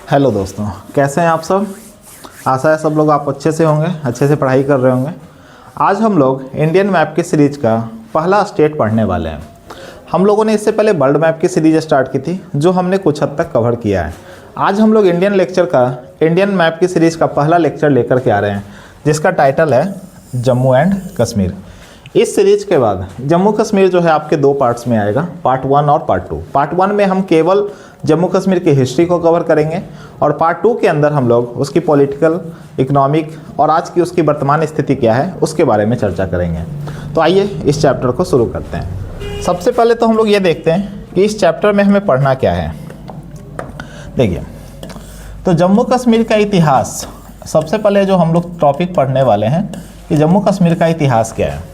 Hello दोस्तों, कैसे हैं आप सब। आशा है सब लोग आप अच्छे से होंगे, अच्छे से पढ़ाई कर रहे होंगे। आज हम लोग इंडियन मैप की सीरीज का पहला स्टेट पढ़ने वाले हैं। हम लोगों ने इससे पहले वर्ल्ड मैप की सीरीज स्टार्ट की थी, जो हमने कुछ हद तक कवर किया है। आज हम लोग इंडियन मैप की सीरीज़ का पहला लेक्चर लेकर के आ रहे हैं, जिसका टाइटल है जम्मू एंड कश्मीर। इस सीरीज के बाद जम्मू कश्मीर जो है आपके दो पार्ट्स में आएगा, पार्ट 1 और पार्ट 2। पार्ट 1 में हम केवल जम्मू कश्मीर की हिस्ट्री को कवर करेंगे और पार्ट 2 के अंदर हम लोग उसकी पॉलिटिकल, इकोनॉमिक और आज की उसकी वर्तमान स्थिति क्या है उसके बारे में चर्चा करेंगे। तो आइए इस चैप्टर को शुरू करते हैं। सबसे पहले तो हम लोग ये देखते हैं कि इस चैप्टर में हमें पढ़ना क्या है। देखिए, तो जम्मू कश्मीर का इतिहास, सबसे पहले जो हम लोग टॉपिक पढ़ने वाले हैं कि जम्मू कश्मीर का इतिहास क्या है।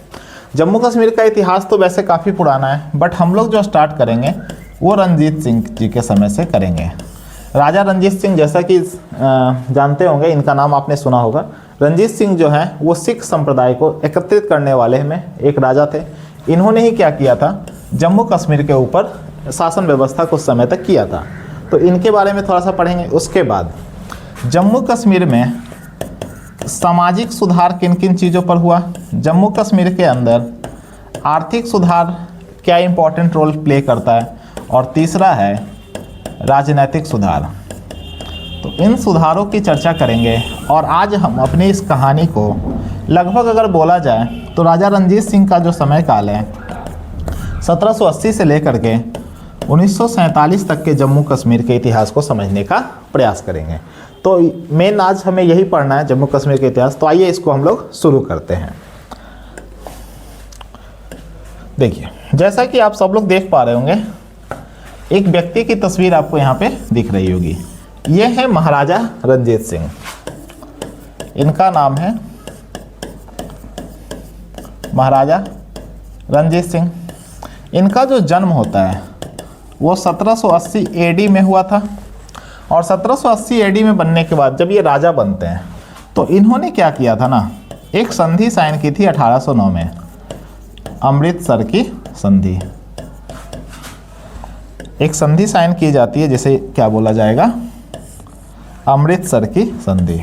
जम्मू कश्मीर का इतिहास तो वैसे काफ़ी पुराना है, बट हम लोग जो स्टार्ट करेंगे वो रंजीत सिंह जी के समय से करेंगे। राजा रंजीत सिंह, जैसा कि जानते होंगे, इनका नाम आपने सुना होगा। रंजीत सिंह जो हैं वो सिख संप्रदाय को एकत्रित करने वाले में एक राजा थे। इन्होंने ही क्या किया था, जम्मू कश्मीर के ऊपर शासन व्यवस्था कुछ समय तक किया था। तो इनके बारे में थोड़ा सा पढ़ेंगे। उसके बाद जम्मू कश्मीर में सामाजिक सुधार किन किन चीज़ों पर हुआ, जम्मू कश्मीर के अंदर आर्थिक सुधार क्या इम्पोर्टेंट रोल प्ले करता है, और तीसरा है राजनीतिक सुधार। तो इन सुधारों की चर्चा करेंगे। और आज हम अपनी इस कहानी को लगभग अगर बोला जाए तो राजा रंजीत सिंह का जो समय काल है 1780 से लेकर के 1947 तक के जम्मू कश्मीर के इतिहास को समझने का प्रयास करेंगे। तो मेन आज हमें यही पढ़ना है, जम्मू कश्मीर के इतिहास। तो आइए इसको हम लोग शुरू करते हैं। देखिए, जैसा कि आप सब लोग देख पा रहे होंगे, एक व्यक्ति की तस्वीर आपको यहाँ पे दिख रही होगी। ये है महाराजा रंजीत सिंह। इनका नाम है महाराजा रंजीत सिंह। इनका जो जन्म होता है वो 1780 एडी में हुआ था। और 1780 एडी में बनने के बाद जब ये राजा बनते हैं तो इन्होंने क्या किया था ना, एक संधि साइन की थी 1809 में, अमृतसर की संधि। एक संधि साइन की जाती है जिसे क्या बोला जाएगा, अमृतसर की संधि।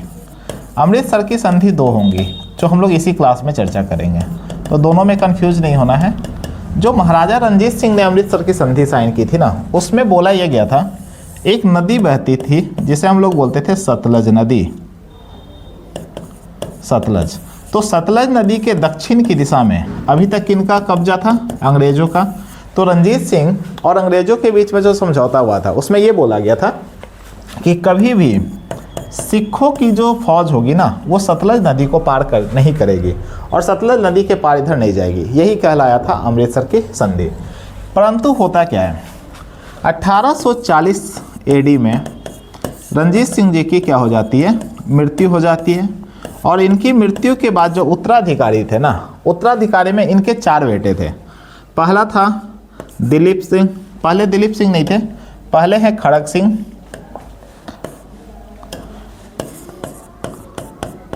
अमृतसर की संधि दो होंगी जो हम लोग इसी क्लास में चर्चा करेंगे, तो दोनों में कंफ्यूज नहीं होना है। जो महाराजा रंजीत सिंह ने अमृतसर की संधि साइन की थी ना, उसमें बोला यह गया था, एक नदी बहती थी जिसे हम लोग बोलते थे सतलज नदी। सतलज, तो सतलज नदी के दक्षिण की दिशा में अभी तक किनका कब्जा था, अंग्रेजों का। तो रंजीत सिंह और अंग्रेजों के बीच में जो समझौता हुआ था उसमें यह बोला गया था कि कभी भी सिखों की जो फौज होगी ना वो सतलज नदी को पार नहीं करेगी और सतलज नदी के पार इधर नहीं जाएगी। यही कहलाया था अमृतसर की संधि। परंतु होता क्या है, 1840 एडी में रंजीत सिंह जी की क्या हो जाती है, मृत्यु हो जाती है। और इनकी मृत्यु के बाद जो उत्तराधिकारी थे ना, उत्तराधिकारी में इनके 4 बेटे थे। पहला था दिलीप सिंह, पहले दिलीप सिंह नहीं थे, पहले हैं खड़ग सिंह,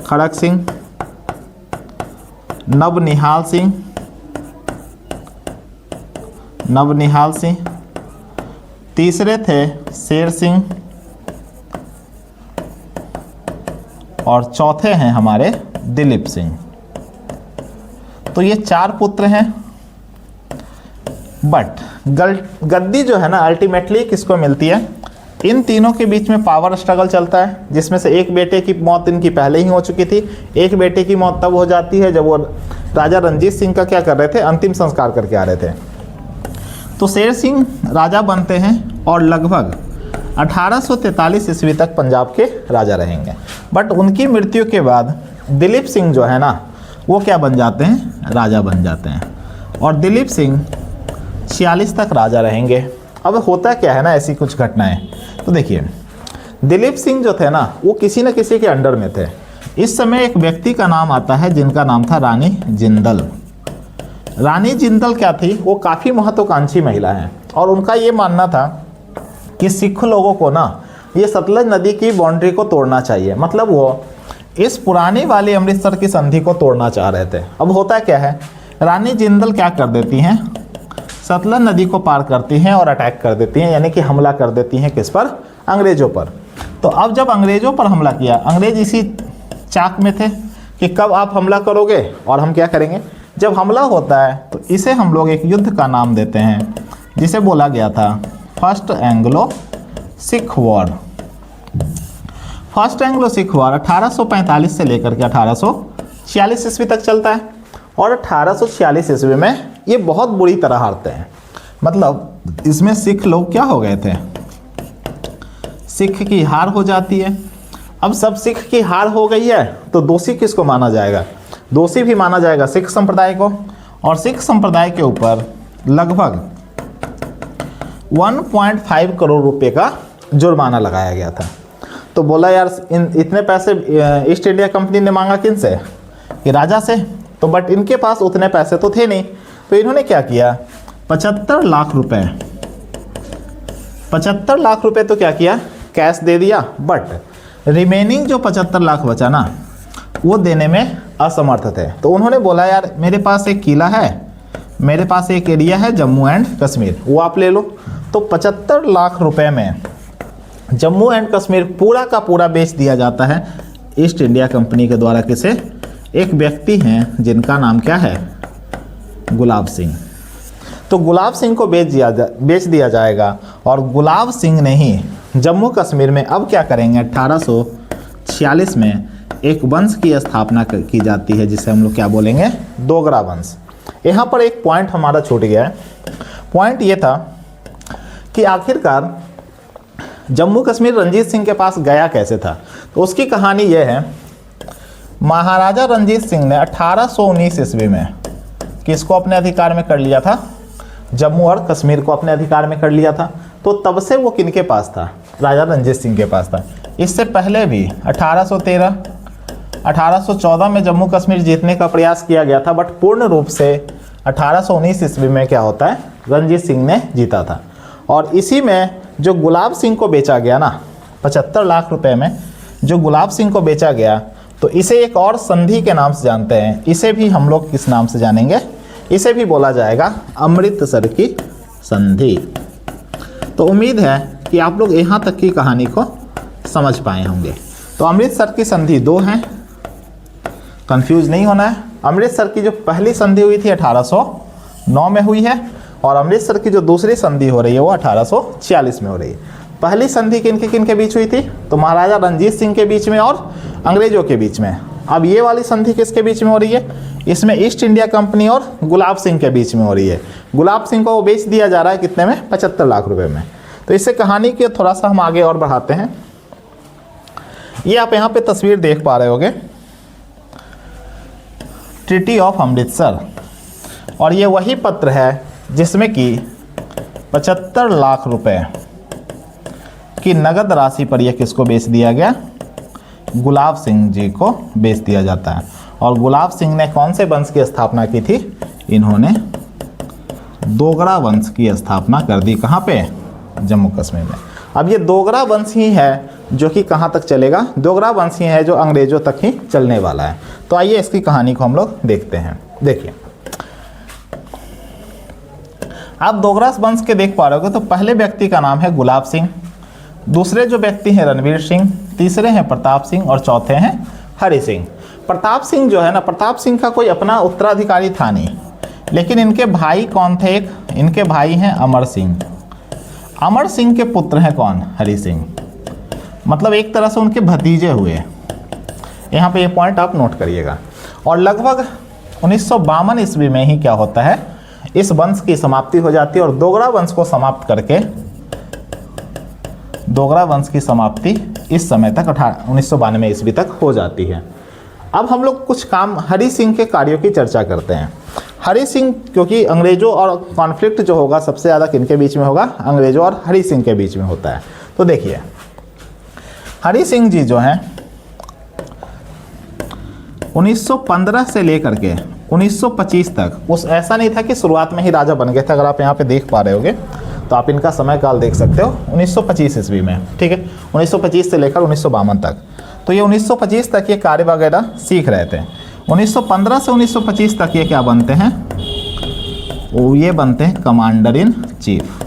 खड़ग सिंह, नवनिहाल सिंह, नवनिहाल सिंह, तीसरे थे शेर सिंह, और चौथे हैं हमारे दिलीप सिंह। तो ये 4 पुत्र हैं। बट गद्दी जो है ना अल्टीमेटली किसको मिलती है, इन तीनों के बीच में पावर स्ट्रगल चलता है, जिसमें से एक बेटे की मौत इनकी पहले ही हो चुकी थी। एक बेटे की मौत तब हो जाती है जब वो राजा रंजीत सिंह का क्या कर रहे थे, अंतिम संस्कार करके आ रहे थे। तो शेर सिंह राजा बनते हैं और लगभग 1843 ईस्वी तक पंजाब के राजा रहेंगे। बट उनकी मृत्यु के बाद दिलीप सिंह जो है ना वो क्या बन जाते हैं, राजा बन जाते हैं। और दिलीप सिंह 46 तक राजा रहेंगे। अब होता क्या है ना, ऐसी कुछ घटनाएं। तो देखिए, दिलीप सिंह जो थे ना वो किसी न किसी के अंडर में थे। इस समय एक व्यक्ति का नाम आता है जिनका नाम था रानी जिंदल। रानी जिंदल क्या थी, वो काफ़ी महत्वाकांक्षी महिला हैं और उनका ये मानना था कि सिख लोगों को ना ये सतलज नदी की बाउंड्री को तोड़ना चाहिए। मतलब वो इस पुरानी वाली अमृतसर की संधि को तोड़ना चाह रहे थे। अब होता क्या है, रानी जिंदल क्या कर देती हैं, सतलज नदी को पार करती हैं और अटैक कर देती हैं, यानी कि हमला कर देती हैं किस पर, अंग्रेजों पर। तो अब जब अंग्रेज़ों पर हमला किया, अंग्रेज इसी चाक में थे कि कब आप हमला करोगे और हम क्या करेंगे। जब हमला होता है तो इसे हम लोग एक युद्ध का नाम देते हैं जिसे बोला गया था first Anglo Sikh war. First Anglo Sikh war 1845 से लेकर के 1846 ईस्वी तक चलता है और 1846 ईस्वी में ये बहुत बुरी तरह हारते हैं। मतलब इसमें सिख लोग क्या हो गए थे, सिख की हार हो जाती है। अब सब सिख की हार हो गई है तो दोषी किसको माना जाएगा, दोषी भी माना जाएगा सिख संप्रदाय को। और सिख संप्रदाय के ऊपर लगभग 1.5 करोड़ रुपए का जुर्माना लगाया गया था। तो बोला यार इतने पैसे ईस्ट इंडिया कंपनी ने मांगा किन से, कि राजा से। तो बट इनके पास उतने पैसे तो थे नहीं, तो इन्होंने क्या किया 75 लाख रुपए, 75 लाख रुपए तो क्या किया कैश दे दिया, बट रिमेनिंग जो 75 लाख बचा ना वो देने में असमर्थ थे। तो उन्होंने बोला यार मेरे पास एक किला है, मेरे पास एक एरिया है जम्मू एंड कश्मीर, वो आप ले लो। तो 75 लाख रुपए में जम्मू एंड कश्मीर पूरा का पूरा बेच दिया जाता है ईस्ट इंडिया कंपनी के द्वारा। किसे, एक व्यक्ति हैं जिनका नाम क्या है गुलाब सिंह। तो गुलाब सिंह को बेच दिया जाएगा और गुलाब सिंह ने ही जम्मू कश्मीर में अब क्या करेंगे 1846 में एक वंश की स्थापना की जाती है जिसे हम लोग क्या बोलेंगे डोगरा वंश। यहाँ पर एक पॉइंट हमारा छूट गया है। पॉइंट ये था कि आखिरकार जम्मू कश्मीर रंजीत सिंह के पास गया कैसे था। तो उसकी कहानी ये है, महाराजा रंजीत सिंह ने 1819 ईस्वी में किसको अपने अधिकार में कर लिया था, जम्मू और कश्मीर को अपने अधिकार में कर लिया था। तो तब से वो किनके पास था, राजा रंजीत सिंह के पास था। इससे पहले भी 1813 1814 में जम्मू कश्मीर जीतने का प्रयास किया गया था, बट पूर्ण रूप से 1819 ईस्वी में क्या होता है रंजीत सिंह ने जीता था। और इसी में जो गुलाब सिंह को बेचा गया ना 75 लाख रुपए में जो गुलाब सिंह को बेचा गया, तो इसे एक और संधि के नाम से जानते हैं। इसे भी हम लोग किस नाम से जानेंगे, इसे भी बोला जाएगा अमृतसर की संधि। तो उम्मीद है कि आप लोग यहाँ तक की कहानी को समझ पाए होंगे। तो अमृतसर की संधि दो हैं, कंफ्यूज नहीं होना है। अमृतसर की जो पहली संधि हुई थी 1809 में हुई है और अमृतसर की जो दूसरी संधि हो रही है वो 1846 में हो रही है। पहली संधि किन के बीच हुई थी, तो महाराजा रंजीत सिंह के बीच में और अंग्रेजों के बीच में। अब ये वाली संधि किसके बीच में हो रही है, इसमें ईस्ट इंडिया कंपनी और गुलाब सिंह के बीच में हो रही है। गुलाब सिंह को वो बेच दिया जा रहा है कितने में, 75 लाख रुपए में। तो इससे कहानी के थोड़ा सा हम आगे और बढ़ाते हैं। ये आप यहाँ पे तस्वीर देख पा रहे होगे, ट्रीटी ऑफ अमृतसर, और ये वही पत्र है जिसमें कि 75 लाख रुपए की नगद राशि पर यह किसको बेच दिया गया, गुलाब सिंह जी को बेच दिया जाता है। और गुलाब सिंह ने कौन से वंश की स्थापना की थी, इन्होंने डोगरा वंश की स्थापना कर दी। कहाँ पे, जम्मू कश्मीर में। अब ये डोगरा वंश ही है जो कि कहाँ तक चलेगा, डोगरा वंश ही है जो अंग्रेजों तक ही चलने वाला है। तो आइए इसकी कहानी को हम लोग देखते हैं। देखिए आप डोगरा वंश के देख पा रहे हो, तो पहले व्यक्ति का नाम है गुलाब सिंह, दूसरे जो व्यक्ति हैं रणवीर सिंह, तीसरे हैं प्रताप सिंह और चौथे हैं हरि सिंह। प्रताप सिंह जो है ना, प्रताप सिंह का कोई अपना उत्तराधिकारी था नहीं, लेकिन इनके भाई कौन थे, एक इनके भाई हैं अमर सिंह। अमर सिंह के पुत्र हैं कौन, हरि सिंह। मतलब एक तरह से उनके भतीजे हुए। यहाँ पे ये पॉइंट आप नोट करिएगा। और लगभग 1952 ईस्वी में ही क्या होता है, इस वंश की समाप्ति हो जाती है और डोगरा वंश को समाप्त करके, डोगरा वंश की समाप्ति इस समय तक 1992 ईस्वी तक हो जाती है। अब हम लोग कुछ काम हरि सिंह के कार्यों की चर्चा करते हैं। हरि सिंह, क्योंकि अंग्रेजों और कॉन्फ्लिक्ट जो होगा सबसे ज़्यादा किनके बीच में होगा, अंग्रेजों और हरि सिंह के बीच में होता है। तो देखिए हरि सिंह जी जो हैं 1915 से लेकर के 1925 तक, उस ऐसा नहीं था कि शुरुआत में ही राजा बन गए थे। अगर आप यहाँ पे देख पा रहे होगे तो आप इनका समय काल देख सकते हो 1925 ईस्वी में, ठीक है, 1925 से लेकर 1952 तक। तो ये 1925 तक ये कार्य वगैरह सीख रहे थे। 1915 से 1925 तक ये क्या बनते हैं, वो ये बनते हैं कमांडर इन चीफ।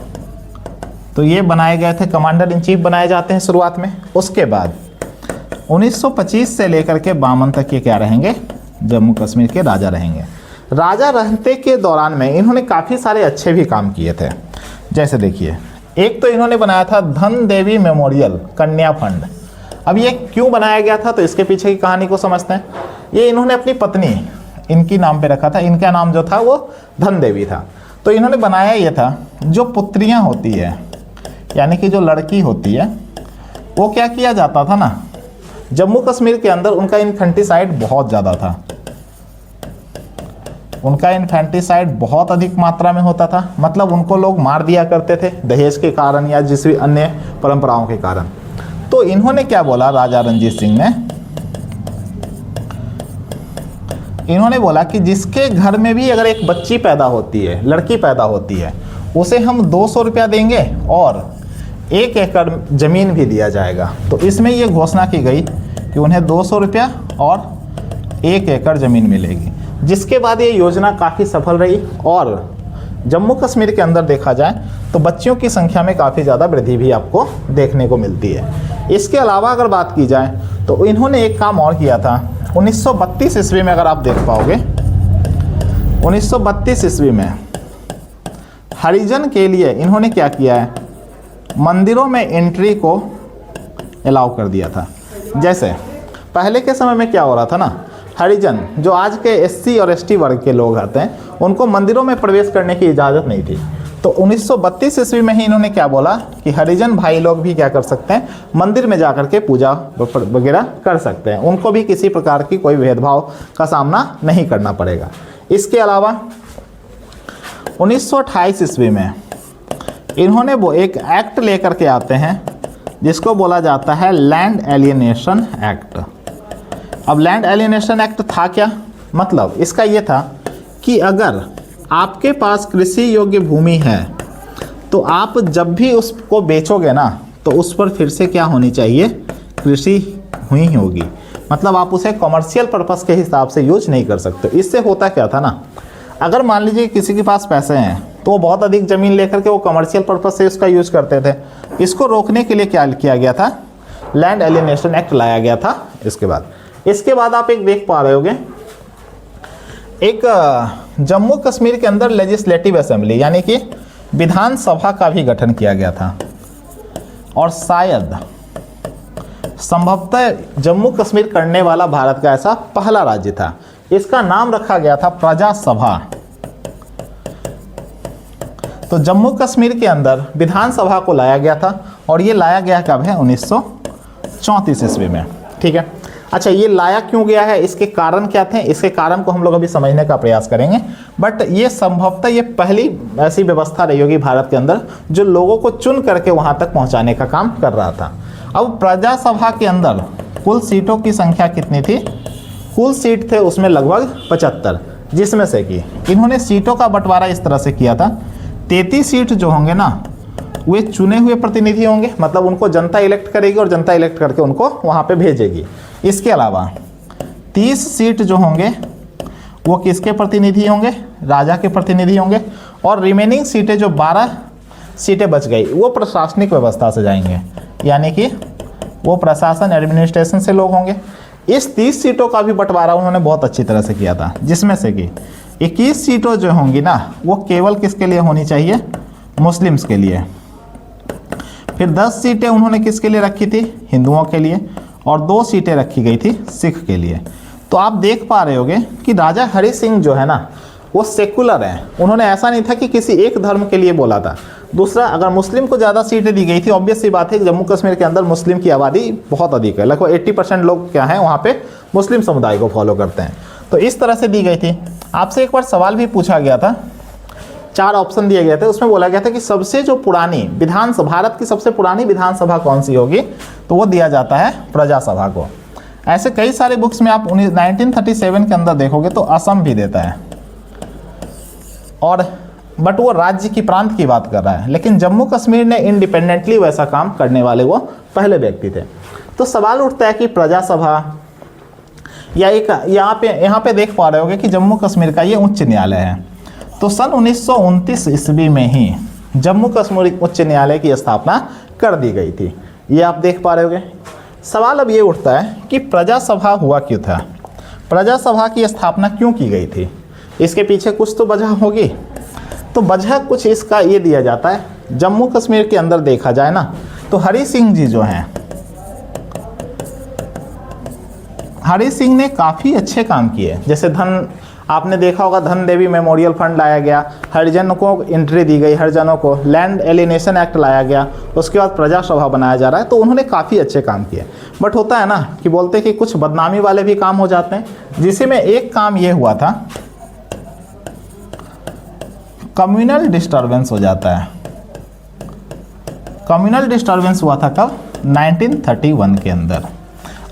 तो ये बनाए गए थे, कमांडर इन चीफ बनाए जाते हैं शुरुआत में। उसके बाद 1925 से लेकर के 52 तक ये क्या रहेंगे, जम्मू कश्मीर के राजा रहेंगे। राजा रहते के दौरान में इन्होंने काफ़ी सारे अच्छे भी काम किए थे। जैसे देखिए, एक तो इन्होंने बनाया था धन देवी मेमोरियल कन्या फंड। अब ये क्यों बनाया गया था, तो इसके पीछे की कहानी को समझते हैं। ये इन्होंने अपनी पत्नी इनकी नाम पे रखा था, इनका नाम जो था वो धन देवी था। तो इन्होंने बनाया ये था, जो पुत्रियां होती है यानी कि जो लड़की होती है, वो क्या किया जाता था ना, जम्मू कश्मीर के अंदर उनका इन्फेंटिसाइड बहुत ज़्यादा था, उनका इन्फेंटिसाइड बहुत अधिक मात्रा में होता था। मतलब उनको लोग मार दिया करते थे दहेज के कारण या जिस भी अन्य परंपराओं के कारण। तो इन्होंने क्या बोला, राजा रणजीत सिंह ने, इन्होंने बोला कि जिसके घर में भी अगर एक बच्ची पैदा होती है, लड़की पैदा होती है, उसे हम 200 रुपया देंगे और 1 एकड़ ज़मीन भी दिया जाएगा। तो इसमें ये घोषणा की गई कि उन्हें 200 रुपया और 1 एकड़ ज़मीन मिलेगी, जिसके बाद ये योजना काफ़ी सफल रही और जम्मू कश्मीर के अंदर देखा जाए तो बच्चियों की संख्या में काफ़ी ज़्यादा वृद्धि भी आपको देखने को मिलती है। इसके अलावा अगर बात की जाए तो इन्होंने एक काम और किया था 1932 ईस्वी में, अगर आप देख पाओगे 1932 ईस्वी में हरिजन के लिए इन्होंने क्या किया है, मंदिरों में एंट्री को अलाउ कर दिया था। जैसे पहले के समय में क्या हो रहा था ना, हरिजन जो आज के एससी और एसटी वर्ग के लोग आते हैं, उनको मंदिरों में प्रवेश करने की इजाज़त नहीं थी। तो 1932 ईस्वी में ही इन्होंने क्या बोला कि हरिजन भाई लोग भी क्या कर सकते हैं, मंदिर में जाकर के पूजा वगैरह कर सकते हैं, उनको भी किसी प्रकार की कोई भेदभाव का सामना नहीं करना पड़ेगा। इसके अलावा 1928 ईस्वी में इन्होंने वो एक एक्ट लेकर के आते हैं जिसको बोला जाता है लैंड एलियनेशन एक्ट। अब लैंड एलियनेशन एक्ट था क्या, मतलब इसका ये था कि अगर आपके पास कृषि योग्य भूमि है तो आप जब भी उसको बेचोगे ना, तो उस पर फिर से क्या होनी चाहिए, कृषि हुई होगी। मतलब आप उसे कॉमर्शियल पर्पस के हिसाब से यूज नहीं कर सकते। इससे होता क्या था ना, अगर मान लीजिए किसी के पास पैसे हैं तो वो बहुत अधिक ज़मीन लेकर के वो कमर्शियल पर्पस से उसका यूज करते थे। इसको रोकने के लिए क्या किया गया था, लैंड एलियनेशन एक्ट लाया गया था। इसके बाद आप एक देख पा रहे होगे, एक जम्मू कश्मीर के अंदर लेजिस्लेटिव असेंबली यानी कि विधानसभा का भी गठन किया गया था और शायद संभवतः जम्मू कश्मीर करने वाला भारत का ऐसा पहला राज्य था। इसका नाम रखा गया था प्रजा सभा। तो जम्मू कश्मीर के अंदर विधानसभा को लाया गया था और ये लाया गया कब है, 1934 ईस्वी में। ठीक है, अच्छा ये लाया क्यों गया है, इसके कारण क्या थे, इसके कारण को हम लोग अभी समझने का प्रयास करेंगे। बट ये संभवतः ये पहली ऐसी व्यवस्था रही होगी भारत के अंदर जो लोगों को चुन करके वहाँ तक पहुँचाने का काम कर रहा था। अब प्रजा सभा के अंदर कुल सीटों की संख्या कितनी थी, कुल सीट थे उसमें लगभग 75, जिसमें से कि इन्होंने सीटों का बंटवारा इस तरह से किया था, 33 सीट जो होंगे ना वे चुने हुए प्रतिनिधि होंगे, मतलब उनको जनता इलेक्ट करेगी और जनता इलेक्ट करके उनको वहाँ पे भेजेगी। इसके अलावा 30 सीट जो होंगे वो किसके प्रतिनिधि होंगे, राजा के प्रतिनिधि होंगे, और रिमेनिंग सीटें जो 12 सीटें बच गई वो प्रशासनिक व्यवस्था से जाएंगे, यानी कि वो प्रशासन एडमिनिस्ट्रेशन से लोग होंगे। इस 30 सीटों का भी बंटवारा उन्होंने बहुत अच्छी तरह से किया था, जिसमें से कि 21 सीटों जो होंगी ना वो केवल किसके लिए होनी चाहिए, मुस्लिम्स के लिए। फिर 10 सीटें उन्होंने किसके लिए रखी थी, हिंदुओं के लिए, और 2 सीटें रखी गई थी सिख के लिए। तो आप देख पा रहे होगे कि राजा हरि सिंह जो है ना वो सेकुलर हैं, उन्होंने ऐसा नहीं था कि किसी एक धर्म के लिए बोला था। दूसरा, अगर मुस्लिम को ज़्यादा सीटें दी गई थी, ऑब्वियस सी बात है कि जम्मू कश्मीर के अंदर मुस्लिम की आबादी बहुत अधिक है, लगभग 80% लोग क्या हैं वहाँ पे मुस्लिम समुदाय को फॉलो करते हैं। तो इस तरह से दी गई थी। आपसे एक बार सवाल भी पूछा गया था, 4 ऑप्शन दिए गए थे, उसमें बोला गया था कि सबसे जो पुरानी विधानसभा, भारत की सबसे पुरानी विधानसभा कौन सी होगी, तो वो दिया जाता है प्रजा सभा को। ऐसे कई सारे बुक्स में आप 1937 के अंदर देखोगे तो असम भी देता है, और बट वो राज्य की प्रांत की बात कर रहा है, लेकिन जम्मू कश्मीर ने इंडिपेंडेंटली वैसा काम करने वाले वो पहले व्यक्ति थे। तो सवाल उठता है कि प्रजा सभा या एक यहाँ पे देख पा रहे होगे कि जम्मू कश्मीर का ये उच्च न्यायालय है। तो सन 1929 ईस्वी में ही जम्मू कश्मीर उच्च न्यायालय की स्थापना कर दी गई थी। ये आप देख पा रहे होगे। सवाल अब ये उठता है कि प्रजा सभा हुआ क्यों था, प्रजा सभा की स्थापना क्यों की गई थी, इसके पीछे कुछ तो वजह होगी। तो वजह कुछ इसका ये दिया जाता है, जम्मू कश्मीर के अंदर देखा जाए ना तो हरि सिंह जी जो हैं, हरि सिंह ने काफ़ी अच्छे काम किए। जैसे आपने देखा होगा धन देवी मेमोरियल फंड लाया गया, हरिजन को एंट्री दी गई, हरिजनों को लैंड एलिनेशन एक्ट लाया गया, उसके बाद प्रजा सभा बनाया जा रहा है। तो उन्होंने काफ़ी अच्छे काम किए। बट होता है ना कि बोलते हैं कि कुछ बदनामी वाले भी काम हो जाते हैं, जिसमें एक काम ये हुआ था, कम्युनल डिस्टर्बेंस हो जाता है। कम्युनल डिस्टर्बेंस हुआ था कब? 1931 के अंदर।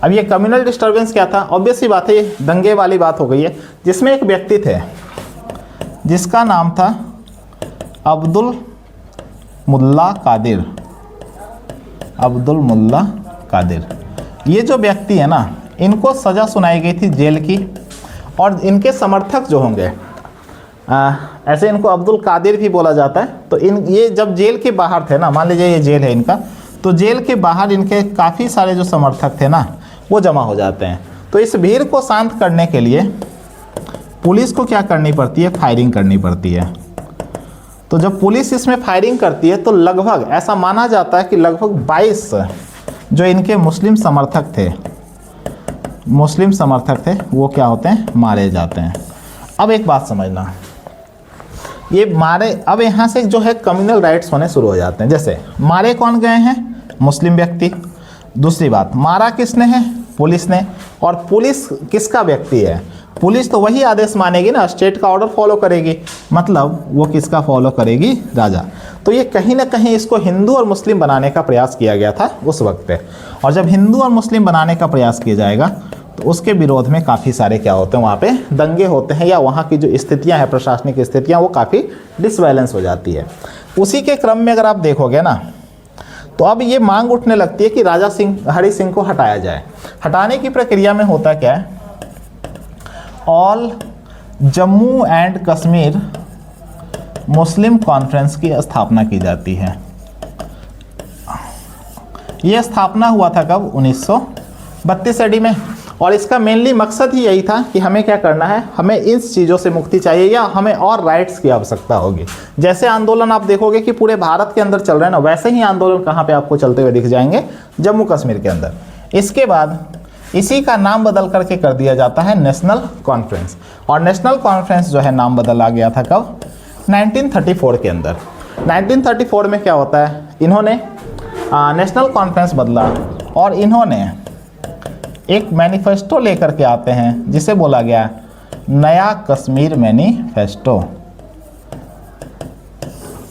अब ये कम्युनल डिस्टर्बेंस क्या था? ऑब्वियस सी बात है, ये दंगे वाली बात हो गई है, जिसमें एक व्यक्ति थे जिसका नाम था अब्दुल मुल्ला कादिर। अब्दुल मुल्ला कादिर, ये जो व्यक्ति है ना, इनको सज़ा सुनाई गई थी जेल की। और इनके समर्थक जो होंगे, ऐसे इनको अब्दुल कादिर भी बोला जाता है। तो ये जब जेल के बाहर थे ना, मान लीजिए ये जेल है इनका, तो जेल के बाहर इनके काफ़ी सारे जो समर्थक थे ना, वो जमा हो जाते हैं। तो इस भीड़ को शांत करने के लिए पुलिस को क्या करनी पड़ती है? फायरिंग करनी पड़ती है। तो जब पुलिस इसमें फायरिंग करती है तो लगभग ऐसा माना जाता है कि लगभग 22 जो इनके मुस्लिम समर्थक थे वो क्या होते हैं? मारे जाते हैं। अब एक बात समझना, ये मारे, अब यहाँ से जो है कम्युनल राइट्स होने शुरू हो जाते हैं। जैसे मारे कौन गए हैं? मुस्लिम व्यक्ति। दूसरी बात, मारा किसने है? पुलिस ने। और पुलिस किसका व्यक्ति है? पुलिस तो वही आदेश मानेगी ना, स्टेट का ऑर्डर फॉलो करेगी, मतलब वो किसका फॉलो करेगी? राजा। तो ये कहीं ना कहीं इसको हिंदू और मुस्लिम बनाने का प्रयास किया गया था उस वक्त पे। और जब हिंदू और मुस्लिम बनाने का प्रयास किया जाएगा तो उसके विरोध में काफ़ी सारे क्या होते हैं? वहाँ पे दंगे होते हैं, या वहाँ की जो स्थितियाँ हैं, प्रशासनिक स्थितियाँ, वो काफ़ी डिसबैलेंस हो जाती है। उसी के क्रम में अगर आप देखोगे ना, तो अब ये मांग उठने लगती है कि हरि सिंह को हटाया जाए। हटाने की प्रक्रिया में होता क्या है? All Jammu and Kashmir Muslim conference की स्थापना की जाती है। यह स्थापना हुआ था कब? 1932 AD में। और इसका मेनली मकसद ही यही था कि हमें क्या करना है, हमें इन चीज़ों से मुक्ति चाहिए, या हमें और राइट्स की आवश्यकता होगी। जैसे आंदोलन आप देखोगे कि पूरे भारत के अंदर चल रहे हैं ना, वैसे ही आंदोलन कहाँ पे आपको चलते हुए दिख जाएंगे? जम्मू कश्मीर के अंदर। इसके बाद इसी का नाम बदल करके कर दिया जाता है नेशनल कॉन्फ्रेंस। और नेशनल कॉन्फ्रेंस जो है नाम बदला गया था कब? 1934 के अंदर। 1934 में क्या होता है, इन्होंने नेशनल कॉन्फ्रेंस बदला और इन्होंने एक मैनिफेस्टो लेकर के आते हैं जिसे बोला गया नया कश्मीर मैनिफेस्टो।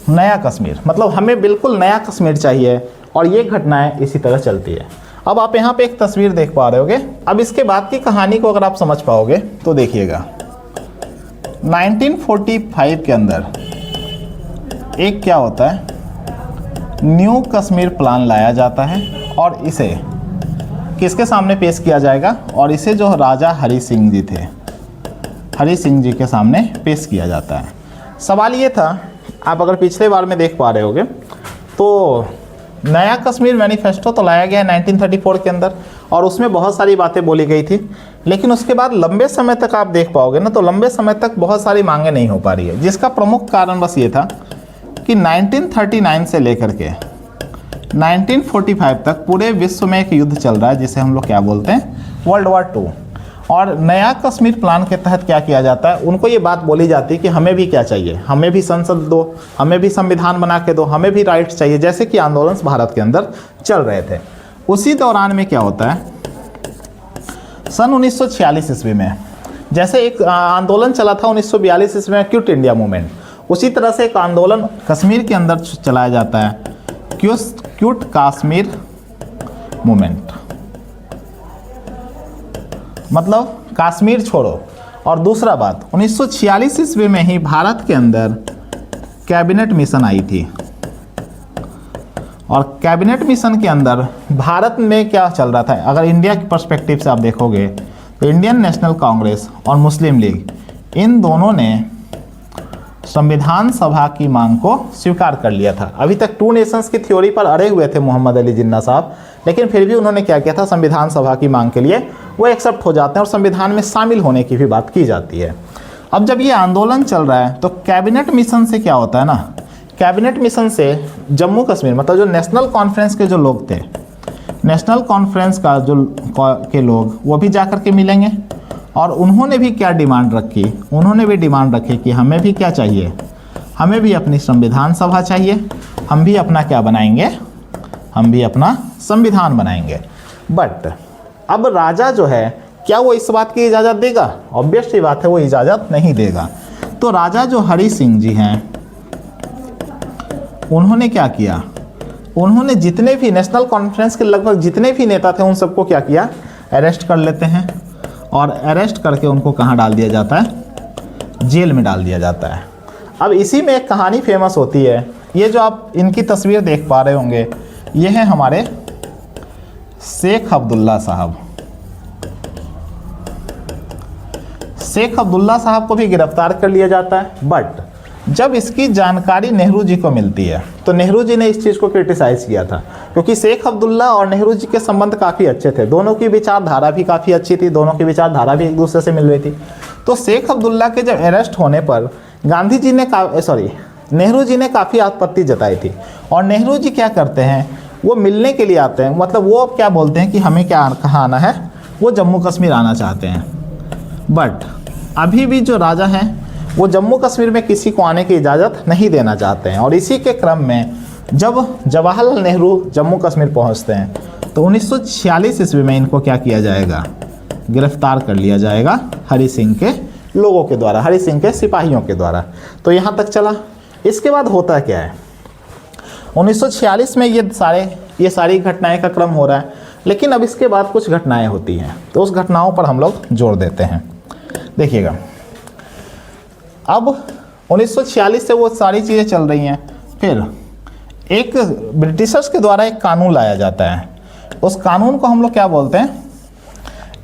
नया कश्मीर मतलब हमें बिल्कुल नया कश्मीर चाहिए, और ये घटनाएं इसी तरह चलती है। अब आप यहाँ पे एक तस्वीर देख पा रहे होगे। अब इसके बाद की कहानी को अगर आप समझ पाओगे तो देखिएगा, 1945 के अंदर एक क्या होता है, न्यू कश्मीर प्लान लाया जाता है और इसे किसके सामने पेश किया जाएगा? और इसे जो राजा हरि सिंह जी थे, हरि सिंह जी के सामने पेश किया जाता है। सवाल ये था, आप अगर पिछले बार में देख पा रहे होगे तो नया कश्मीर मैनिफेस्टो तो लाया गया 1934 के अंदर, और उसमें बहुत सारी बातें बोली गई थी। लेकिन उसके बाद लंबे समय तक आप देख पाओगे ना, तो लंबे समय तक बहुत सारी मांगें नहीं हो पा रही है, जिसका प्रमुख कारण बस ये था कि 1939 से लेकर के 1945 तक पूरे विश्व में एक युद्ध चल रहा है जिसे हम लोग क्या बोलते हैं? World war 2। और नया कश्मीर प्लान के तहत क्या किया जाता है, उनको ये बात बोली जाती है कि हमें भी क्या चाहिए, हमें भी संसद दो, हमें भी संविधान बना के दो, हमें भी राइट्स चाहिए, जैसे कि आंदोलन भारत के अंदर चल रहे थे। उसी दौरान में क्या होता है, सन 1946 ईस्वी में जैसे एक आंदोलन चला था 1942 ईस्वी में, क्विट इंडिया मूवमेंट, उसी तरह से एक आंदोलन कश्मीर के अंदर चलाया जाता है, क्विट कश्मीर मूवमेंट, मतलब कश्मीर छोड़ो। और दूसरा बात, 1946 ईस्वी में ही भारत के अंदर कैबिनेट मिशन आई थी, और कैबिनेट मिशन के अंदर भारत में क्या चल रहा था, अगर इंडिया के पर्सपेक्टिव से आप देखोगे तो इंडियन नेशनल कांग्रेस और मुस्लिम लीग, इन दोनों ने संविधान सभा की मांग को स्वीकार कर लिया था। अभी तक टू नेशंस की थ्योरी पर अड़े हुए थे मोहम्मद अली जिन्ना साहब, लेकिन फिर भी उन्होंने क्या किया था, संविधान सभा की मांग के लिए वो एक्सेप्ट हो जाते हैं और संविधान में शामिल होने की भी बात की जाती है। अब जब ये आंदोलन चल रहा है तो कैबिनेट मिशन से क्या होता है ना, कैबिनेट मिशन से जम्मू कश्मीर मतलब जो नेशनल कॉन्फ्रेंस के जो लोग थे, नेशनल कॉन्फ्रेंस का के लोग वो भी जा कर के मिलेंगे और उन्होंने भी क्या डिमांड रखी, उन्होंने भी डिमांड रखी कि हमें भी क्या चाहिए, हमें भी अपनी संविधान सभा चाहिए, हम भी अपना क्या बनाएंगे, हम भी अपना संविधान बनाएंगे। बट अब राजा जो है क्या वो इस बात की इजाज़त देगा? ऑब्वियस सी बात है वो इजाज़त नहीं देगा। तो राजा जो हरि सिंह जी हैं उन्होंने क्या किया, उन्होंने जितने भी नेशनल कॉन्फ्रेंस के लगभग जितने भी नेता थे उन सबको क्या किया, अरेस्ट कर लेते हैं और अरेस्ट करके उनको कहाँ डाल दिया जाता है, जेल में डाल दिया जाता है। अब इसी में एक कहानी फेमस होती है, ये जो आप इनकी तस्वीर देख पा रहे होंगे ये है हमारे शेख अब्दुल्ला साहब। शेख अब्दुल्ला साहब को भी गिरफ्तार कर लिया जाता है, बट जब इसकी जानकारी नेहरू जी को मिलती है तो नेहरू जी ने इस चीज़ को क्रिटिसाइज़ किया था, क्योंकि शेख अब्दुल्ला और नेहरू जी के संबंध काफ़ी अच्छे थे, दोनों की विचारधारा भी काफ़ी अच्छी थी, दोनों की विचारधारा भी एक दूसरे से मिल रही थी। तो शेख अब्दुल्ला के जब अरेस्ट होने पर गांधी जी ने नेहरू जी ने काफ़ी आपत्ति जताई थी और नेहरू जी क्या करते हैं, वो मिलने के लिए आते हैं, मतलब वो अब क्या बोलते हैं कि हमें क्या कहाँ आना है, वो जम्मू कश्मीर आना चाहते हैं। बट अभी भी जो राजा हैं वो जम्मू कश्मीर में किसी को आने की इजाज़त नहीं देना चाहते हैं और इसी के क्रम में जब जवाहरलाल नेहरू जम्मू कश्मीर पहुंचते हैं तो 1946 ईस्वी में इनको क्या किया जाएगा, गिरफ्तार कर लिया जाएगा हरि सिंह के लोगों के द्वारा, हरि सिंह के सिपाहियों के द्वारा। तो यहाँ तक चला। इसके बाद होता क्या है, 1946 में ये सारी घटनाएं का क्रम हो रहा है, लेकिन अब इसके बाद कुछ घटनाएं होती हैं तो उस घटनाओं पर हम लोग जोर देते हैं। देखिएगा, अब 1946 से वो सारी चीज़ें चल रही हैं, फिर एक ब्रिटिशर्स के द्वारा एक कानून लाया जाता है, उस कानून को हम लोग क्या बोलते हैं,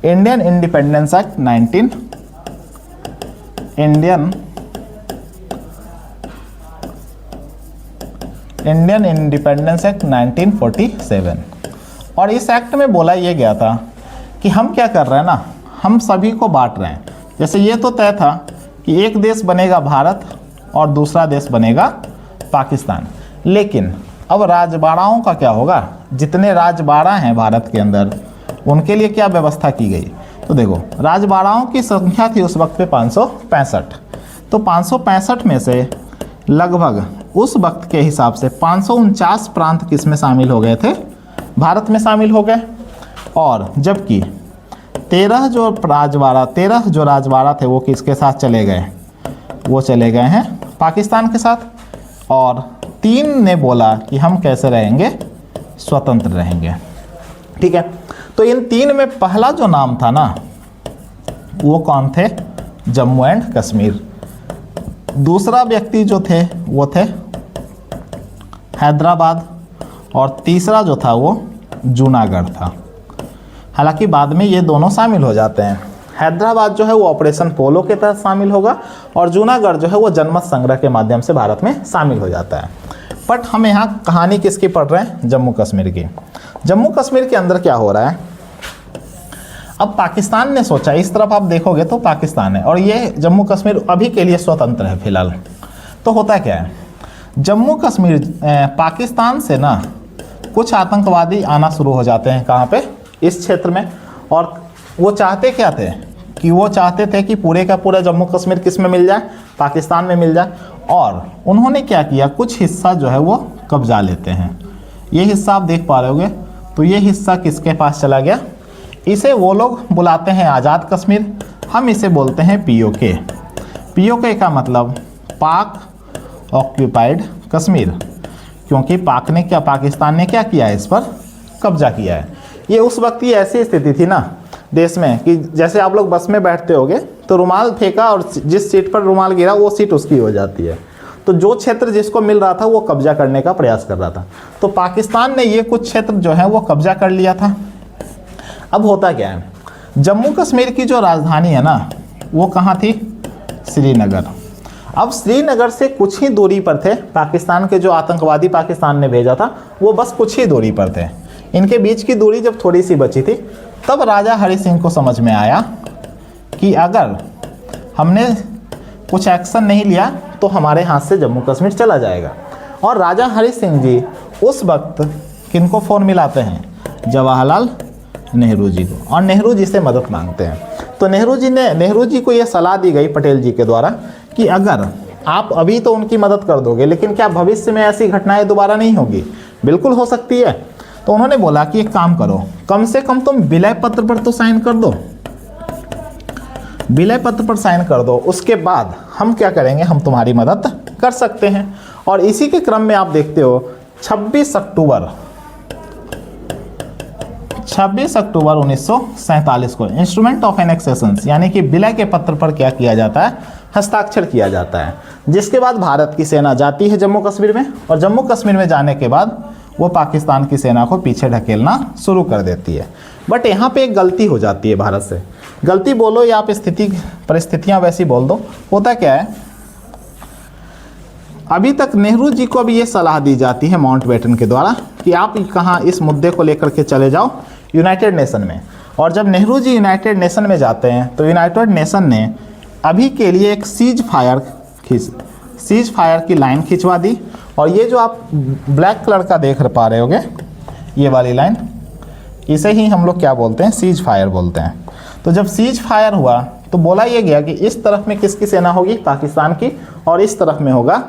इंडियन इंडिपेंडेंस एक्ट 1947। और इस एक्ट में बोला ये गया था कि हम क्या कर रहे हैं ना, हम सभी को बांट रहे हैं। जैसे ये तो तय था कि एक देश बनेगा भारत और दूसरा देश बनेगा पाकिस्तान, लेकिन अब राजबाड़ाओं का क्या होगा, जितने राजबाड़ा हैं भारत के अंदर उनके लिए क्या व्यवस्था की गई। तो देखो, राजबाड़ाओं की संख्या थी उस वक्त पे 565, तो 565 में से लगभग उस वक्त के हिसाब से 549 प्रांत किस में शामिल हो गए थे, भारत में शामिल हो गए। और जबकि 13 जो राजबाड़ा थे वो किसके साथ चले गए, वो चले गए हैं पाकिस्तान के साथ। और 3 ने बोला कि हम कैसे रहेंगे, स्वतंत्र रहेंगे। ठीक है, तो इन 3 में पहला जो नाम था ना वो कौन थे, जम्मू एंड कश्मीर। दूसरा व्यक्ति जो थे वो थे हैदराबाद और तीसरा जो था वो जूनागढ़ था। हालांकि बाद में ये दोनों शामिल हो जाते हैं। हैदराबाद जो है वो ऑपरेशन पोलो के तहत शामिल होगा और जूनागढ़ जो है वो जनमत संग्रह के माध्यम से भारत में शामिल हो जाता है। बट हम यहाँ कहानी किसकी पढ़ रहे हैं, जम्मू कश्मीर की। जम्मू कश्मीर के अंदर क्या हो रहा है, अब पाकिस्तान ने सोचा, इस तरफ आप देखोगे तो पाकिस्तान है और ये जम्मू कश्मीर अभी के लिए स्वतंत्र है फिलहाल। तो होता क्या है, जम्मू कश्मीर पाकिस्तान से ना कुछ आतंकवादी आना शुरू हो जाते हैं, कहाँ पे, इस क्षेत्र में। और वो चाहते क्या थे कि वो चाहते थे कि पूरे का पूरा जम्मू कश्मीर किस में मिल जाए, पाकिस्तान में मिल जाए। और उन्होंने क्या किया, कुछ हिस्सा जो है वो कब्जा लेते हैं। ये हिस्सा आप देख पा रहे होगे, तो ये हिस्सा किसके पास चला गया, इसे वो लोग बुलाते हैं आज़ाद कश्मीर, हम इसे बोलते हैं POK। POK का मतलब पाक ऑक्यूपाइड कश्मीर, क्योंकि पाकिस्तान ने क्या किया है, इस पर कब्जा किया है। ये उस वक्त की ऐसी स्थिति थी ना देश में कि जैसे आप लोग बस में बैठते होगे तो रुमाल फेंका और जिस सीट पर रुमाल गिरा वो सीट उसकी हो जाती है। तो जो क्षेत्र जिसको मिल रहा था वो कब्जा करने का प्रयास कर रहा था। तो पाकिस्तान ने ये कुछ क्षेत्र जो है वो कब्जा कर लिया था। अब होता क्या है, जम्मू कश्मीर की जो राजधानी है ना वो कहाँ थी, श्रीनगर। अब श्रीनगर से कुछ ही दूरी पर थे पाकिस्तान के जो आतंकवादी पाकिस्तान ने भेजा था, वो बस कुछ ही दूरी पर थे। इनके बीच की दूरी जब थोड़ी सी बची थी, तब राजा हरि सिंह को समझ में आया कि अगर हमने कुछ एक्शन नहीं लिया तो हमारे हाथ से जम्मू कश्मीर चला जाएगा। और राजा हरि सिंह जी उस वक्त किनको फ़ोन मिलाते हैं? जवाहरलाल नेहरू जी को, और नेहरू जी से मदद मांगते हैं। तो नेहरू जी को ये सलाह दी गई पटेल जी के द्वारा कि अगर आप अभी तो उनकी मदद कर दोगे, लेकिन क्या भविष्य में ऐसी घटनाएं दोबारा नहीं होगी? बिल्कुल हो सकती है। तो उन्होंने बोला कि एक काम करो, कम से कम तुम विलय पत्र पर तो साइन कर दो, विलय पत्र पर साइन कर दो, उसके बाद हम क्या करेंगे, हम तुम्हारी मदद कर सकते हैं। और इसी के क्रम में आप देखते हो 26 अक्टूबर 1947 को इंस्ट्रूमेंट ऑफ एनेक्सेशन यानी कि विलय के पत्र पर क्या किया जाता है? हस्ताक्षर किया जाता है। जिसके बाद भारत की सेना जाती है जम्मू कश्मीर में, और जम्मू कश्मीर में जाने के बाद वो पाकिस्तान की सेना को पीछे ढकेलना शुरू कर देती है। बट यहाँ पे एक गलती हो जाती है भारत से। गलती बोलो या आप परिस्थितियाँ वैसी बोल दो। होता क्या है, अभी तक नेहरू जी को भी ये सलाह दी जाती है माउंटबेटन के द्वारा कि आप कहाँ इस मुद्दे को लेकर के चले जाओ यूनाइटेड नेशन में। और जब नेहरू जी यूनाइटेड नेशन में जाते हैं तो यूनाइटेड नेशन ने अभी के लिए एक सीज फायर की लाइन खिंचवा दी। और ये जो आप ब्लैक कलर का देख पा रहे होगे, ये वाली लाइन, इसे ही हम लोग क्या बोलते हैं? सीज फायर बोलते हैं। तो जब सीज फायर हुआ तो बोला ये गया कि इस तरफ में किसकी सेना होगी? पाकिस्तान की, और इस तरफ में होगा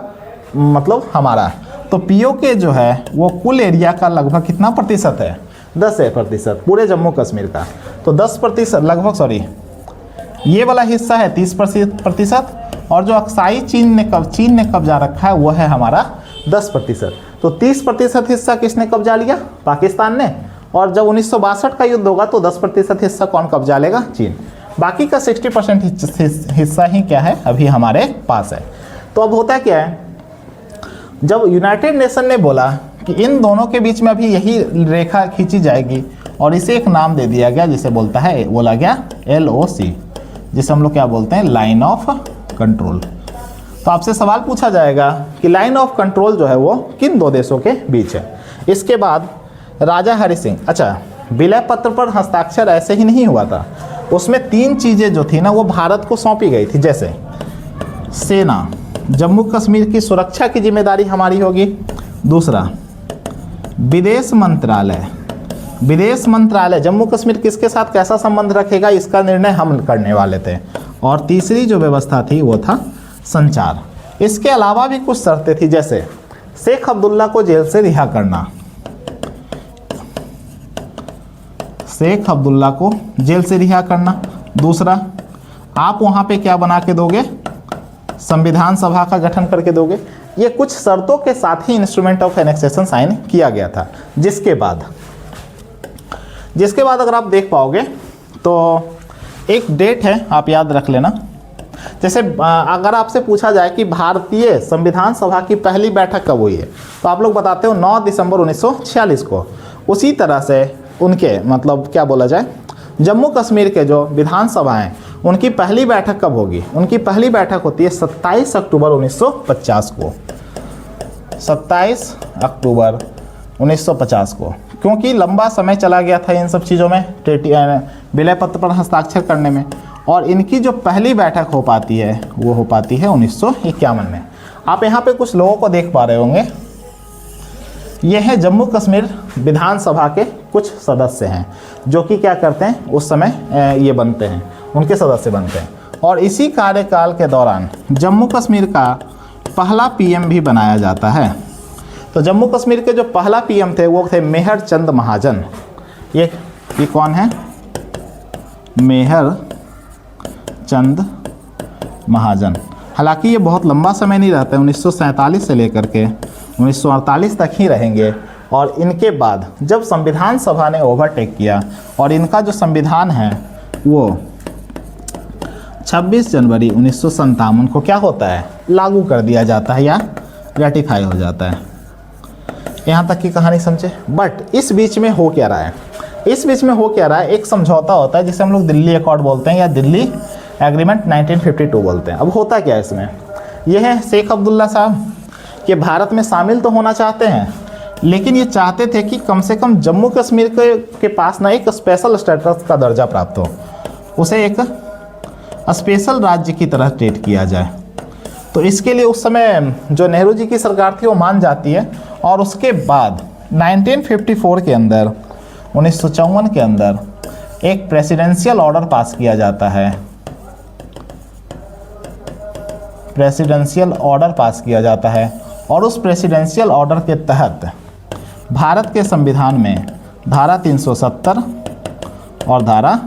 मतलब हमारा। तो पीओके जो है वो कुल एरिया का लगभग कितना प्रतिशत है? 10% पूरे जम्मू कश्मीर का। तो 10% लगभग, सॉरी, ये वाला हिस्सा है 30%, और जो अक्साई चीन ने कब्जा रखा है वो है हमारा 10%। तो 30% हिस्सा किसने कब्जा लिया? पाकिस्तान ने। और जब 1962 का युद्ध होगा तो 10% हिस्सा कौन कब्जा लेगा? चीन। बाकी का 60% हिस्सा ही क्या है? अभी हमारे पास है। तो अब होता क्या है, जब यूनाइटेड नेशन ने बोला कि इन दोनों के बीच में अभी यही रेखा खींची जाएगी, और इसे एक नाम दे दिया गया जिसे बोला गया LOC, जिसे हम लोग क्या बोलते हैं? Line of control. तो आपसे सवाल पूछा जाएगा कि लाइन ऑफ कंट्रोल जो है वो किन दो देशों के बीच है? इसके बाद राजा हरि सिंह, अच्छा, विलय पत्र पर हस्ताक्षर ऐसे ही नहीं हुआ था, उसमें 3 चीज़ें जो थी ना वो भारत को सौंपी गई थी। जैसे सेना, जम्मू कश्मीर की सुरक्षा की जिम्मेदारी हमारी होगी। दूसरा, विदेश मंत्रालय जम्मू कश्मीर किसके साथ कैसा संबंध रखेगा इसका निर्णय हम करने वाले थे। और तीसरी जो व्यवस्था थी वो था संचार। इसके अलावा भी कुछ शर्तें थी, जैसे शेख अब्दुल्ला को जेल से रिहा करना, शेख अब्दुल्ला को जेल से रिहा करना। दूसरा, आप वहाँ पे क्या बना के दोगे? संविधान सभा का गठन करके दोगे। ये कुछ शर्तों के साथ ही इंस्ट्रूमेंट ऑफ एनेक्सेशन साइन किया गया था। जिसके बाद अगर आप देख पाओगे तो एक डेट है, आप याद रख लेना। जैसे अगर आपसे पूछा जाए कि भारतीय संविधान सभा की पहली बैठक कब हुई है, तो आप लोग बताते हो 9 दिसंबर 1946 को। उसी तरह से उनके मतलब क्या बोला जाए, जम्मू कश्मीर के जो विधानसभा हैं उनकी पहली बैठक कब होगी? उनकी पहली बैठक होती है 27 अक्टूबर 1950 को। 27 अक्टूबर 1950 को, क्योंकि लंबा समय चला गया था इन सब चीज़ों में, विलय पत्र पर हस्ताक्षर करने में। और इनकी जो पहली बैठक हो पाती है वो हो पाती है 1951 में। आप यहाँ पे कुछ लोगों को देख पा रहे होंगे, ये है जम्मू कश्मीर विधानसभा के कुछ सदस्य हैं जो कि क्या करते हैं उस समय ये बनते हैं, उनके सदस्य बनते हैं। और इसी कार्यकाल के दौरान जम्मू कश्मीर का पहला PM भी बनाया जाता है। तो जम्मू कश्मीर के जो पहला PM थे वो थे मेहर चंद महाजन। ये कौन है? मेहर चंद महाजन। हालांकि ये बहुत लंबा समय नहीं रहता है, 1947 से लेकर के 1948 तक ही रहेंगे। और इनके बाद जब संविधान सभा ने ओवरटेक किया और इनका जो संविधान है वो 26 जनवरी 1957 को क्या होता है? लागू कर दिया जाता है या रेटिफाई हो जाता है। यहाँ तक की कहानी समझे। बट इस बीच में हो क्या रहा है? इस बीच में हो क्या रहा है, एक समझौता होता है जिसे हम लोग दिल्ली अकॉर्ड बोलते हैं या दिल्ली एग्रीमेंट 1952 बोलते हैं। अब होता क्या है इसमें, ये है शेख अब्दुल्ला साहब। ये भारत में शामिल तो होना चाहते हैं, लेकिन ये चाहते थे कि कम से कम जम्मू कश्मीर के पास ना एक स्पेशल स्टेटस का दर्जा प्राप्त हो, उसे एक स्पेशल राज्य की तरह ट्रीट किया जाए। तो इसके लिए उस समय जो नेहरू जी की सरकार थी वो मान जाती है, और उसके बाद 1954 के अंदर 1954 के अंदर एक प्रेसिडेंशियल ऑर्डर पास किया जाता है। प्रेसिडेंशियल ऑर्डर पास किया जाता है, और उस प्रेसिडेंशियल ऑर्डर के तहत भारत के संविधान में धारा 370 और धारा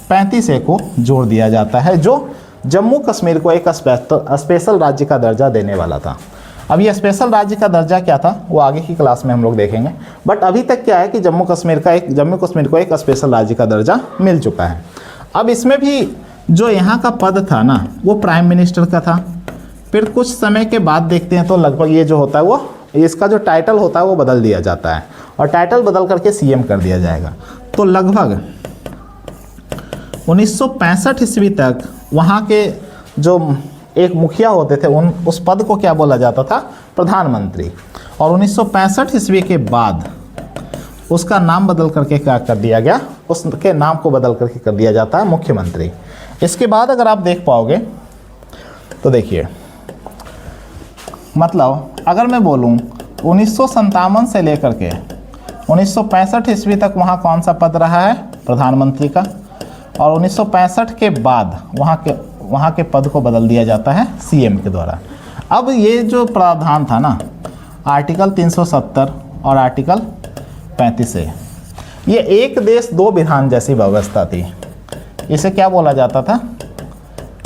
35A को जोड़ दिया जाता है, जो जम्मू कश्मीर को एक स्पेशल राज्य का दर्जा देने वाला था। अब ये स्पेशल राज्य का दर्जा क्या था वो आगे की क्लास में हम लोग देखेंगे, बट अभी तक क्या है कि जम्मू कश्मीर को एक स्पेशल राज्य का दर्जा मिल चुका है। अब इसमें भी जो यहाँ का पद था ना वो प्राइम मिनिस्टर का था। फिर कुछ समय के बाद देखते हैं तो लगभग ये जो होता है वो इसका जो टाइटल होता है वो बदल दिया जाता है, और टाइटल बदल करके CM कर दिया जाएगा। तो लगभग 1965 ईस्वी तक वहाँ के जो एक मुखिया होते थे उस पद को क्या बोला जाता था, प्रधानमंत्री। और 1965 ईस्वी के बाद उसका नाम बदल करके क्या कर दिया गया, उसके नाम को बदल करके कर दिया जाता है मुख्यमंत्री। इसके बाद अगर आप देख पाओगे तो देखिए, मतलब अगर मैं बोलूँ 1957 से लेकर के 1965 ईस्वी तक वहाँ कौन सा पद रहा है, प्रधानमंत्री का, और 1965 के बाद वहाँ के पद को बदल दिया जाता है CM के द्वारा। अब ये जो प्रावधान था ना आर्टिकल 370 और आर्टिकल 35A, ये एक देश दो विधान जैसी व्यवस्था थी। इसे क्या बोला जाता था,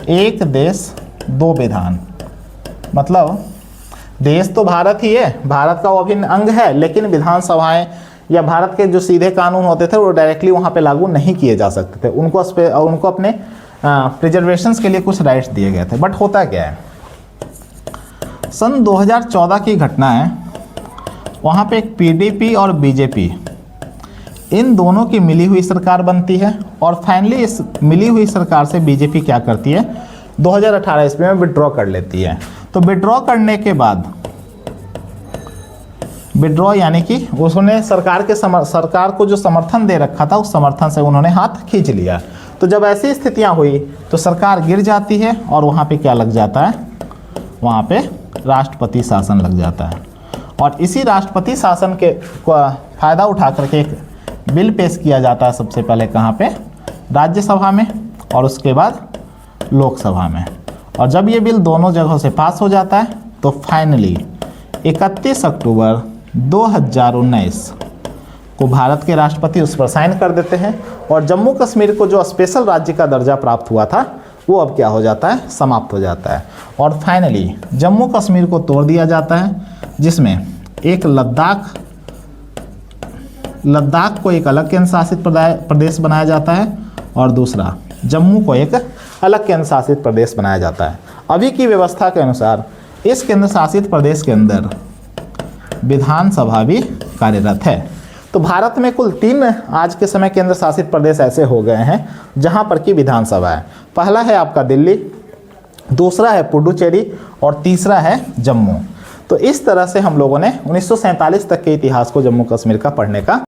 एक देश दो विधान। मतलब देश तो भारत ही है, भारत का वो अभिन्न अंग है, लेकिन विधानसभाएं या भारत के जो सीधे कानून होते थे वो डायरेक्टली वहाँ पे लागू नहीं किए जा सकते थे। उनको अपने प्रिजर्वेशंस के लिए कुछ राइट्स दिए गए थे। बट होता क्या है, सन 2014 की घटना है, वहाँ पे एक PDP और BJP इन दोनों की मिली हुई सरकार बनती है, और फाइनली इस मिली हुई सरकार से BJP क्या करती है, 2018 ईस्वी में विड्रॉ कर लेती है। तो विड्रॉ करने के बाद विड्रॉ यानी कि उसने सरकार को जो समर्थन दे रखा था उस समर्थन से उन्होंने हाथ खींच लिया। तो जब ऐसी स्थितियां हुई तो सरकार गिर जाती है, और वहाँ पे क्या लग जाता है, वहाँ पे राष्ट्रपति शासन लग जाता है। और इसी राष्ट्रपति शासन के फ़ायदा उठा करके एक बिल पेश किया जाता है सबसे पहले कहाँ पे, राज्यसभा में, और उसके बाद लोकसभा में। और जब ये बिल दोनों जगहों से पास हो जाता है तो फाइनली 31 अक्टूबर 2019 को भारत के राष्ट्रपति उस पर साइन कर देते हैं, और जम्मू कश्मीर को जो स्पेशल राज्य का दर्जा प्राप्त हुआ था वो अब क्या हो जाता है, समाप्त हो जाता है। और फाइनली जम्मू कश्मीर को तोड़ दिया जाता है, जिसमें एक लद्दाख को एक अलग केंद्र शासित प्रदेश बनाया जाता है, और दूसरा जम्मू को एक अलग केंद्र शासित प्रदेश बनाया जाता है। अभी की व्यवस्था के अनुसार इस केंद्र शासित प्रदेश के अंदर विधानसभा भी कार्यरत है। तो भारत में कुल 3 आज के समय केंद्र शासित प्रदेश ऐसे हो गए हैं जहां पर की विधानसभा है। पहला है आपका दिल्ली, दूसरा है पुडुचेरी, और तीसरा है जम्मू। तो इस तरह से हम लोगों ने 1947 तक के इतिहास को जम्मू कश्मीर का पढ़ने का